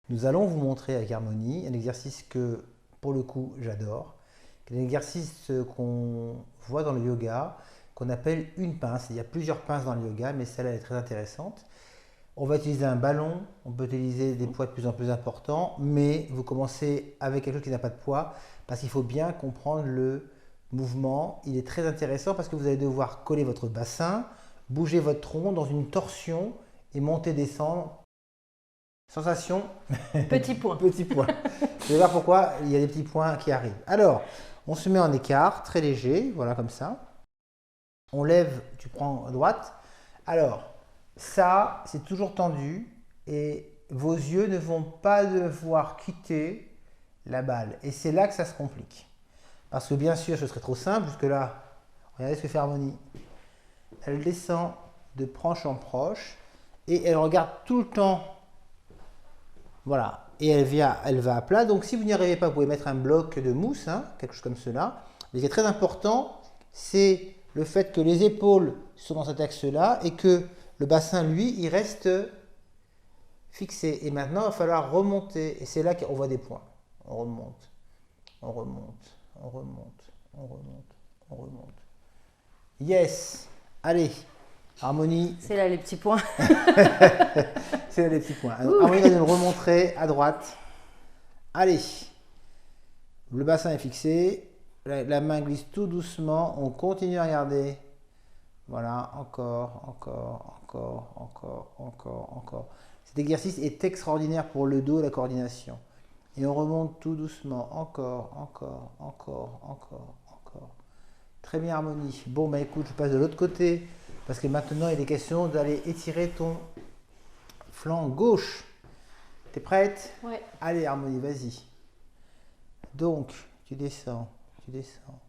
Nous allons vous montrer avec Harmonie un exercice que, pour le coup, j'adore. Un exercice qu'on voit dans le yoga, qu'on appelle une pince. Il y a plusieurs pinces dans le yoga, mais celle-là est très intéressante. On va utiliser un ballon, on peut utiliser des poids de plus en plus importants, mais vous commencez avec quelque chose qui n'a pas de poids, parce qu'il faut bien comprendre le mouvement. Il est très intéressant parce que vous allez devoir coller votre bassin, bouger votre tronc dans une torsion et monter, descendre. Sensation. Petit point. Petit point. Vous allez voir pourquoi il y a des petits points qui arrivent. Alors, on se met en écart, très léger, voilà comme ça. On lève, tu prends à droite. Alors, ça, c'est toujours tendu et vos yeux ne vont pas devoir quitter la balle. Et c'est là que ça se complique. Parce que bien sûr, ce serait trop simple. Jusque-là, regardez ce que fait Harmonie. Elle descend de proche en proche et elle regarde tout le temps. Voilà. Et elle va à plat. Donc, si vous n'y arrivez pas, vous pouvez mettre un bloc de mousse, hein, quelque chose comme cela. Mais ce qui est très important, c'est le fait que les épaules sont dans cet axe-là et que le bassin, lui, il reste fixé. Et maintenant, il va falloir remonter. Et c'est là qu'on voit des points. On remonte, on remonte, on remonte, on remonte, on remonte. Yes. Allez, Harmonie. C'est là les petits points. C'est là les petits points. Alors, Harmonie va nous le remontrer à droite. Allez. Le bassin est fixé. La main glisse tout doucement. On continue à regarder. Voilà, encore, encore, encore, encore, encore, encore. Cet exercice est extraordinaire pour le dos et la coordination. Et on remonte tout doucement. Encore, encore, encore, encore, encore. Très bien, Harmonie. Bon, bah écoute, je passe de l'autre côté. Parce que maintenant, il est question d'aller étirer ton flanc gauche. T'es prête? Ouais. Allez, Harmonie, vas-y. Donc, tu descends, tu descends.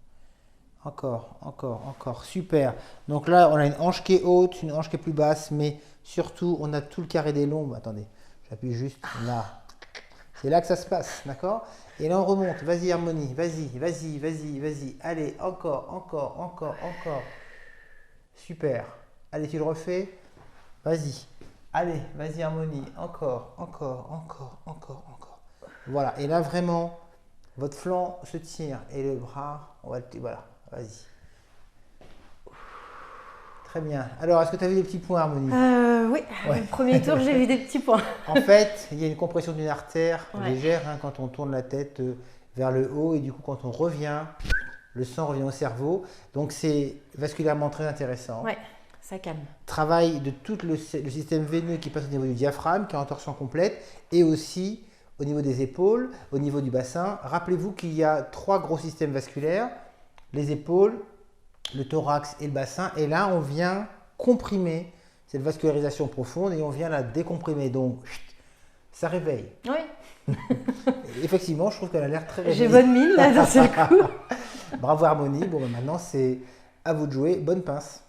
Encore, encore, encore. Super. Donc là, on a une hanche qui est haute, une hanche qui est plus basse, mais surtout, on a tout le carré des lombes. Attendez, j'appuie juste là. C'est là que ça se passe, d'accord? Et là, on remonte. Vas-y, Harmonie, vas-y, vas-y, vas-y, vas-y. Allez, encore, encore, encore, encore. Super. Allez, tu le refais? Vas-y. Allez, vas-y, Harmonie. Encore, encore, encore, encore, encore. Voilà. Et là, vraiment, votre flanc se tire et le bras, on va le... Voilà. Vas-y. Très bien. Alors, est-ce que tu as vu des petits points, Harmonie? Oui, Ouais. le premier tour, j'ai vu des petits points. En fait, il y a une compression d'une artère Ouais. légère hein, quand on tourne la tête vers le haut et du coup, quand on revient, le sang revient au cerveau. Donc, c'est vasculairement très intéressant. Ouais, ça calme. Travail de tout le système veineux qui passe au niveau du diaphragme, qui est en torsion complète, et aussi au niveau des épaules, au niveau du bassin. Rappelez-vous qu'il y a 3 gros systèmes vasculaires, les épaules, le thorax et le bassin. Et là, on vient comprimer cette vascularisation profonde et on vient la décomprimer. Donc, ça réveille. Oui. Et effectivement, je trouve qu'elle a l'air très réveillée. J'ai bonne mine là, d'un seul coup. Bravo Harmonie. Bon, ben maintenant, c'est à vous de jouer. Bonne pince.